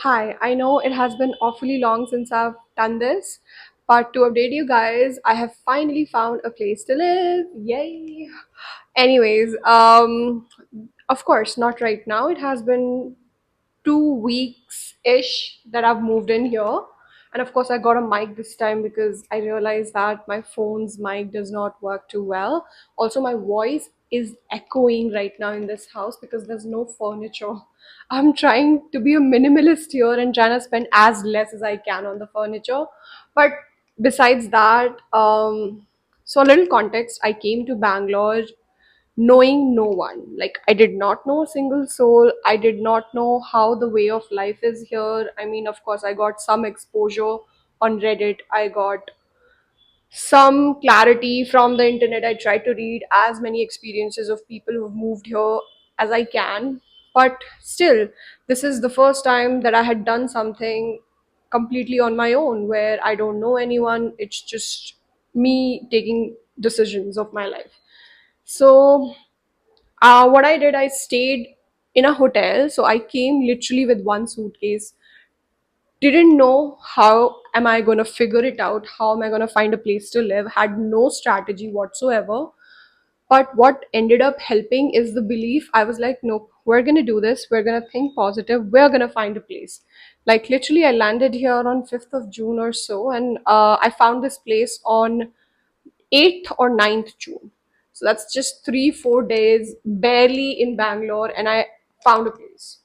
Hi, I know it has been awfully long since I've done this, but to update you guys, I have finally found a place to live. Yay! Anyways, of course, not right now. It has been 2 weeks ish that I've moved in here. And of course, I got a mic this time because I realized that my phone's mic does not work too well. Also, my voice is echoing right now in this house because there's no furniture. I'm trying to be a minimalist here and trying to spend as less as I can on the furniture. But besides that, so a little context, I came to Bangalore knowing no one. Like, I did not know a single soul. I did not know how the way of life is here. I mean, of course, I got some exposure on Reddit. I got some clarity from the internet. I try to read as many experiences of people who've moved here as I can. But still, this is the first time that I had done something completely on my own where I don't know anyone. It's just me taking decisions of my life. So what I did, I stayed in a hotel. So I came literally with one suitcase. Didn't know how am I going to figure it out? How am I going to find a place to live? Had no strategy whatsoever. But what ended up helping is the belief. I was like, nope, we're going to do this. We're going to think positive. We're going to find a place. Like, literally, I landed here on 5th of June or so. And I found this place on 8th or 9th June. So that's just 3, 4 days, barely in Bangalore, and I found a place.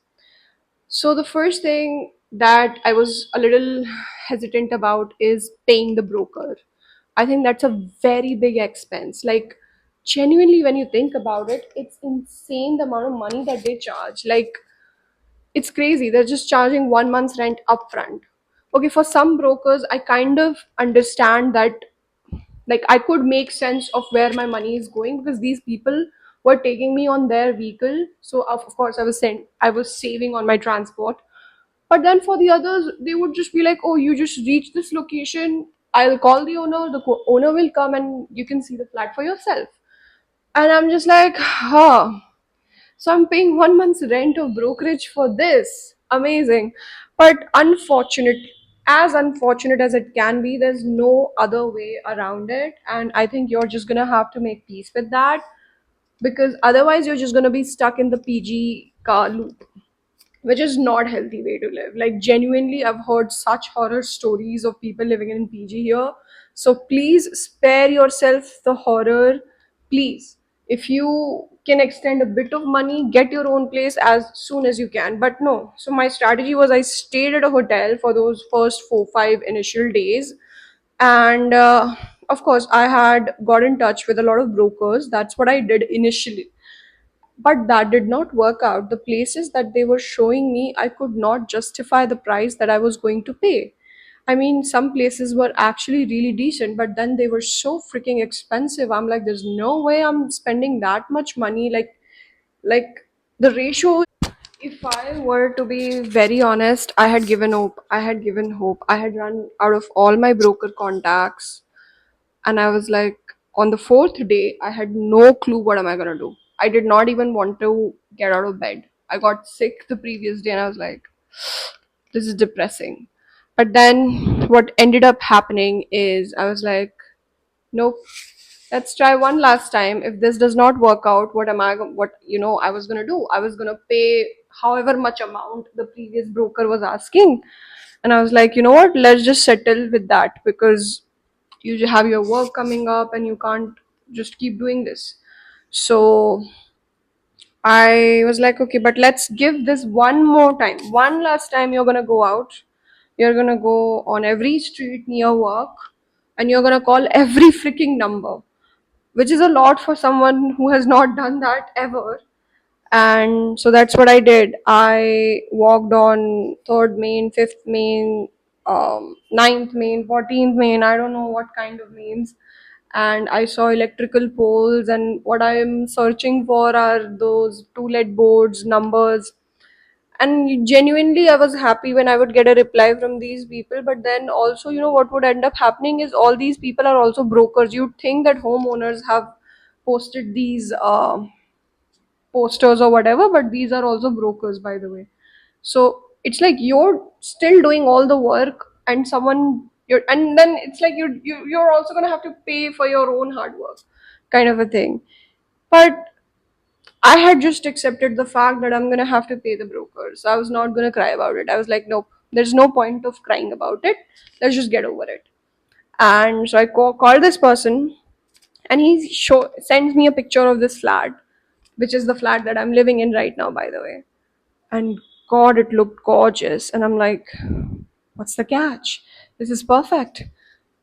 So the first thing that I was a little hesitant about is paying the broker. I think that's a very big expense. Like, genuinely, when you think about it, it's insane the amount of money that they charge. Like, it's crazy. They're just charging 1 month's rent upfront. Okay, for some brokers, I kind of understand that, like, I could make sense of where my money is going because these people were taking me on their vehicle. So of course I was saving on my transport. But then for the others, they would just be like, oh, you just reach this location, I'll call the owner, the owner will come and you can see the flat for yourself. And I'm just like, huh. So I'm paying 1 month's rent of brokerage for this. Amazing. But unfortunate as it can be, there's no other way around it. And I think you're just gonna have to make peace with that because otherwise you're just gonna be stuck in the PG car loop, which is not healthy way to live. Like, genuinely, I've heard such horror stories of people living in PG here. So please spare yourself the horror. Please, if you can extend a bit of money, get your own place as soon as you can. But no, so my strategy was I stayed at a hotel for those first 4 5 initial days. And of course, I had got in touch with a lot of brokers. That's what I did initially, but that did not work out. The places that they were showing me, I could not justify the price that I was going to pay. I mean, some places were actually really decent, but then they were so freaking expensive. I'm like, there's no way I'm spending that much money. Like the ratio. If I were to be very honest, I had given hope. I had given hope. I had run out of all my broker contacts, and I was like, on the fourth day, I had no clue what am I gonna do. I did not even want to get out of bed. I got sick the previous day and I was like, this is depressing. But then what ended up happening is I was like, nope, let's try one last time. If this does not work out, what I was gonna do? I was gonna pay however much amount the previous broker was asking. And I was like, you know what, let's just settle with that because you have your work coming up and you can't just keep doing this. So I was like, okay, but let's give this one more time. One last time you're gonna go out. You're gonna go on every street near work and you're gonna call every freaking number, which is a lot for someone who has not done that ever. And so that's what I did. I walked on third main, fifth main, ninth main, 14th main. I don't know what kind of mains. And I saw electrical poles, and what I am searching for are those two LED boards, numbers. And genuinely, I was happy when I would get a reply from these people. But then also, what would end up happening is all these people are also brokers. You'd think that homeowners have posted these posters or whatever, but these are also brokers, by the way. So It's like you're still doing all the work, and and then it's like you're also gonna have to pay for your own hard work, kind of a thing. But I had just accepted the fact that I'm gonna have to pay the brokers. I was not gonna cry about it. I was like, nope, there's no point of crying about it. Let's just get over it. And so I called this person, and sends me a picture of this flat, which is the flat that I'm living in right now, by the way. And God, it looked gorgeous. And I'm like, what's the catch? This is perfect.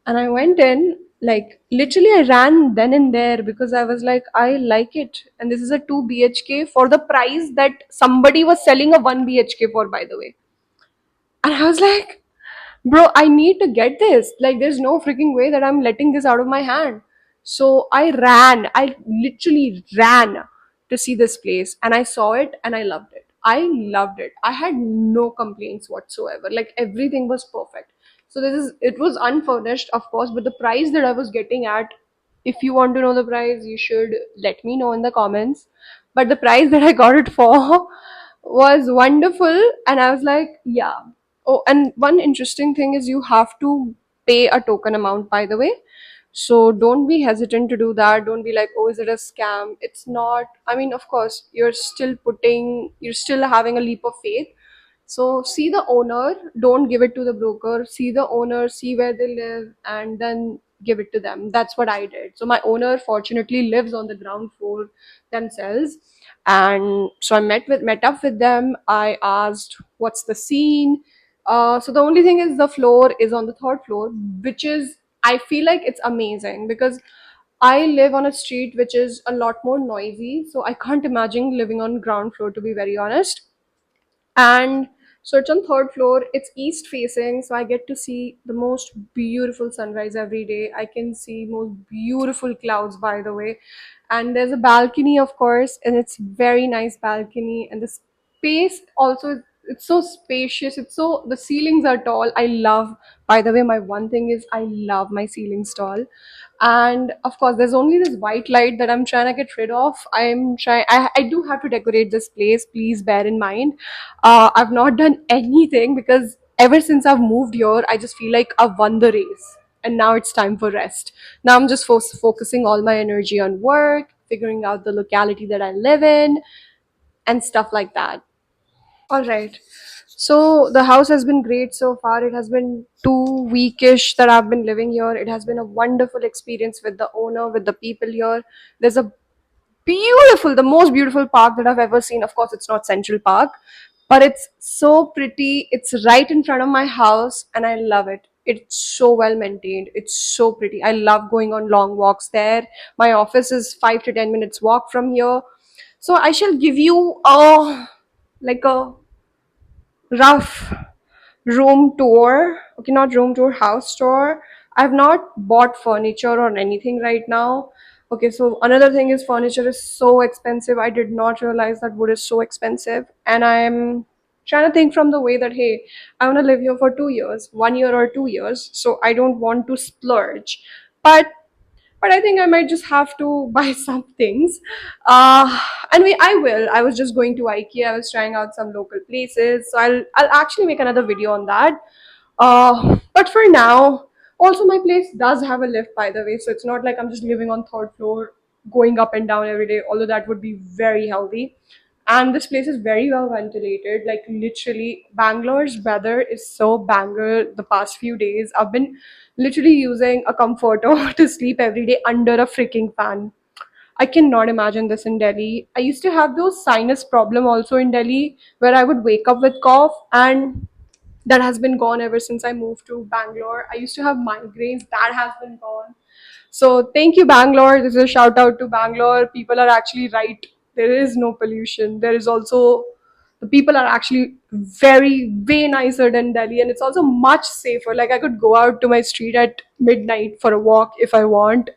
And I went in, like, literally, I ran then and there because I was like, I like it. And this is a 2 BHK for the price that somebody was selling a 1 BHK for, by the way. And I was like, bro, I need to get this. Like, there's no freaking way that I'm letting this out of my hand. So I literally ran to see this place, and I saw it and I loved it. I loved it. I had no complaints whatsoever. Like, everything was perfect. So it was unfurnished, of course, but the price that I was getting at, if you want to know the price, you should let me know in the comments. But the price that I got it for was wonderful, and I was like, yeah. Oh, and one interesting thing is you have to pay a token amount, by the way. So don't be hesitant to do that. Don't be like, oh, is it a scam? It's not. I mean, of course, you're still having a leap of faith. So see the owner, don't give it to the broker. See the owner, see where they live, and then give it to them. That's what I did. So my owner fortunately lives on the ground floor themselves. And so I met up with them. I asked what's the scene. So the only thing is the floor is on the third floor, which is, I feel like it's amazing because I live on a street which is a lot more noisy. So I can't imagine living on ground floor, to be very honest. And so it's on third floor, it's east facing, so I get to see the most beautiful sunrise every day. I can see most beautiful clouds, by the way. And there's a balcony, of course, and it's very nice balcony. And the space also, it's so spacious. It's so, the ceilings are tall. I love, by the way, my one thing is I love my ceilings tall. And of course, there's only this white light that I'm trying to get rid of. I do have to decorate this place, please bear in mind. I've not done anything because ever since I've moved here, I just feel like I've won the race. And now it's time for rest. Now I'm just focusing all my energy on work, figuring out the locality that I live in, and stuff like that. All right. So the house has been great so far. It has been 2 weekish that I've been living here. It has been a wonderful experience with the owner, with the people here. There's a the most beautiful park that I've ever seen. Of course, it's not Central Park, but it's so pretty. It's right in front of my house, and I love it. It's so well maintained. It's so pretty. I love going on long walks there. My office is 5 to 10 minutes walk from here. So I shall give you a rough room tour. Okay, not room tour, house tour. I've not bought furniture or anything right now. Okay, so another thing is furniture is so expensive. I did not realize that wood is so expensive. And I'm trying to think from the way that, hey, I want to live here for 2 years, 1 year or 2 years. So I don't want to splurge. But I think I might just have to buy some things. I will. I was just going to IKEA. I was trying out some local places, so I'll actually make another video on that. But for now, also my place does have a lift, by the way, so it's not like I'm just living on third floor, going up and down every day. Although that would be very healthy. And this place is very well ventilated. Like, literally, Bangalore's weather is so banger. The past few days, I've been literally using a comforter to sleep every day under a freaking fan. I cannot imagine this in Delhi. I used to have those sinus problem also in Delhi where I would wake up with cough, and that has been gone ever since I moved to Bangalore. I used to have migraines, that has been gone. So thank you, Bangalore. This is a shout out to Bangalore. People are actually right. There is no pollution. There is also, the people are actually very way nicer than Delhi, and it's also much safer. Like, I could go out to my street at midnight for a walk if I want.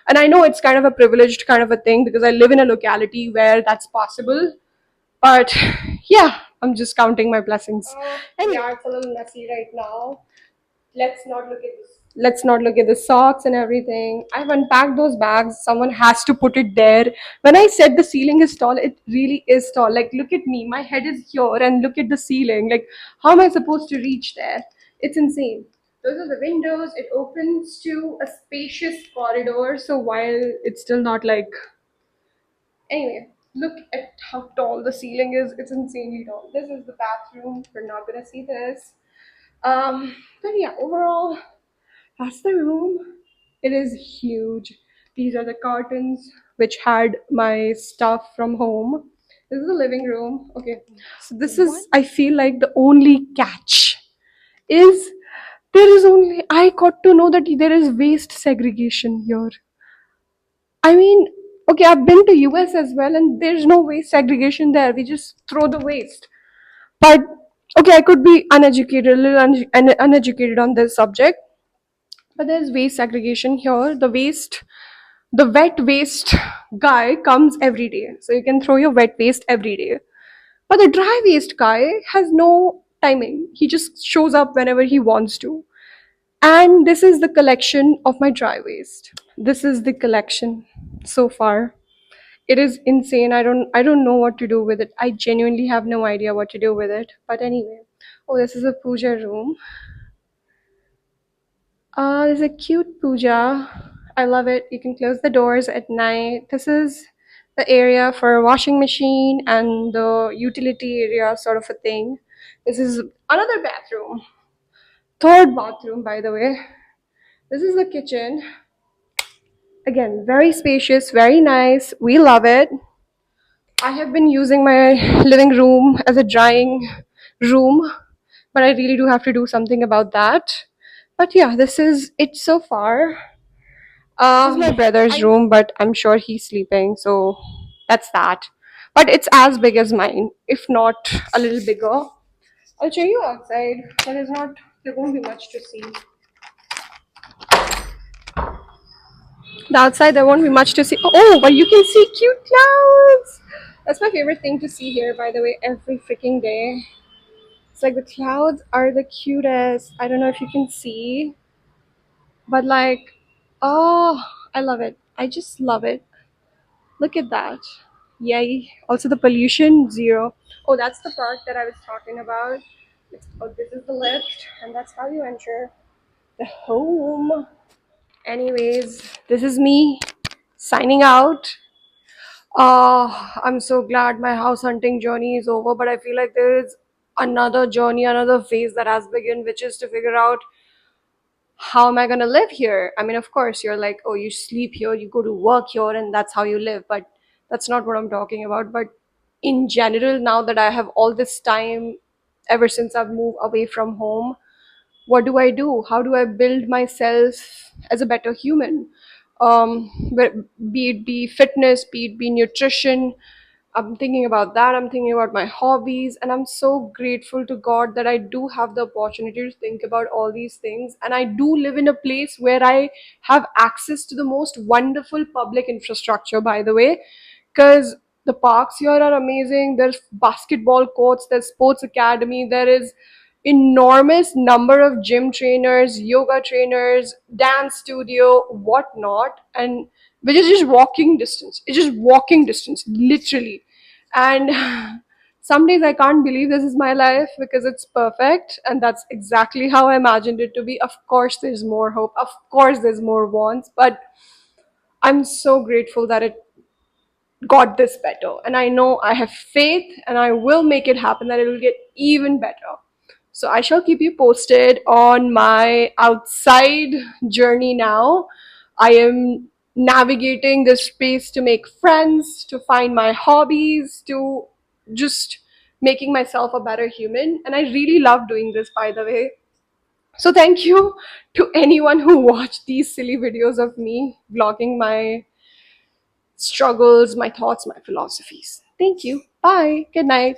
And I know it's kind of a privileged kind of a thing because I live in a locality where that's possible. But yeah, I'm just counting my blessings. Yeah, it's a little messy right now. Let's not look at this. Let's not look at the socks and everything. I've unpacked those bags. Someone has to put it there. When I said the ceiling is tall, it really is tall. Like, look at me. My head is here, and look at the ceiling. Like, how am I supposed to reach there? It's insane. Those are the windows. It opens to a spacious corridor. So while it's still not like, anyway, look at how tall the ceiling is. It's insanely tall. This is the bathroom. We're not gonna see this. But yeah, overall, that's the room. It is huge. These are the cartons which had my stuff from home. This is the living room. Okay. So this is, I feel like, the only catch is there is only, I got to know that there is waste segregation here. I mean, okay, I've been to US as well and there's no waste segregation there. We just throw the waste. But okay, I could be uneducated, a little uneducated on this subject. But there's waste segregation here. The wet waste guy comes every day. So you can throw your wet waste every day. But the dry waste guy has no timing. He just shows up whenever he wants to. And this is the collection of my dry waste. This is the collection so far. It is insane. I don't know what to do with it. I genuinely have no idea what to do with it. But anyway. Oh, this is a puja room. There's a cute puja. I love it. You can close the doors at night. This is the area for a washing machine and the utility area, sort of a thing. This is another bathroom. Third bathroom, by the way. This is the kitchen. Again, very spacious, very nice. We love it. I have been using my living room as a drying room, but I really do have to do something about that. But yeah, this is it so far. This is my brother's room, but I'm sure he's sleeping, so that's that. But it's as big as mine, if not a little bigger. I'll show you outside. There won't be much to see. The outside, there won't be much to see. Oh, but you can see cute clouds. That's my favorite thing to see here, by the way, every freaking day. It's like the clouds are the cutest. I don't know if you can see, but like, oh, I love it. I just love it. Look at that. Yay. Also the pollution, zero. Oh, that's the park that I was talking about. Oh, this is the lift, and that's how you enter the home. Anyways, this is me signing out. I'm so glad my house hunting journey is over, but I feel like there is another journey, another phase that has begun, which is to figure out how am I going to live here? I mean, of course, you're like, oh, you sleep here, you go to work here, and that's how you live. But that's not what I'm talking about. But in general, now that I have all this time, ever since I've moved away from home, what do I do? How do I build myself as a better human? But be it be fitness, be it be nutrition, I'm thinking about that. I'm thinking about my hobbies, and I'm so grateful to God that I do have the opportunity to think about all these things. And I do live in a place where I have access to the most wonderful public infrastructure, by the way, because the parks here are amazing. There's basketball courts, there's sports academy, there is enormous number of gym trainers, yoga trainers, dance studio, whatnot, and which is just walking distance. It's just walking distance, literally. And some days I can't believe this is my life because it's perfect, and that's exactly how I imagined it to be. Of course, there's more hope. Of course, there's more wants, but I'm so grateful that it got this better. And I know I have faith and I will make it happen that it will get even better. So I shall keep you posted on my outside journey now. I am navigating this space to make friends, to find my hobbies, to just making myself a better human. And I really love doing this, by the way. So thank you to anyone who watched these silly videos of me vlogging my struggles, my thoughts, my philosophies. Thank you. Bye. Good night.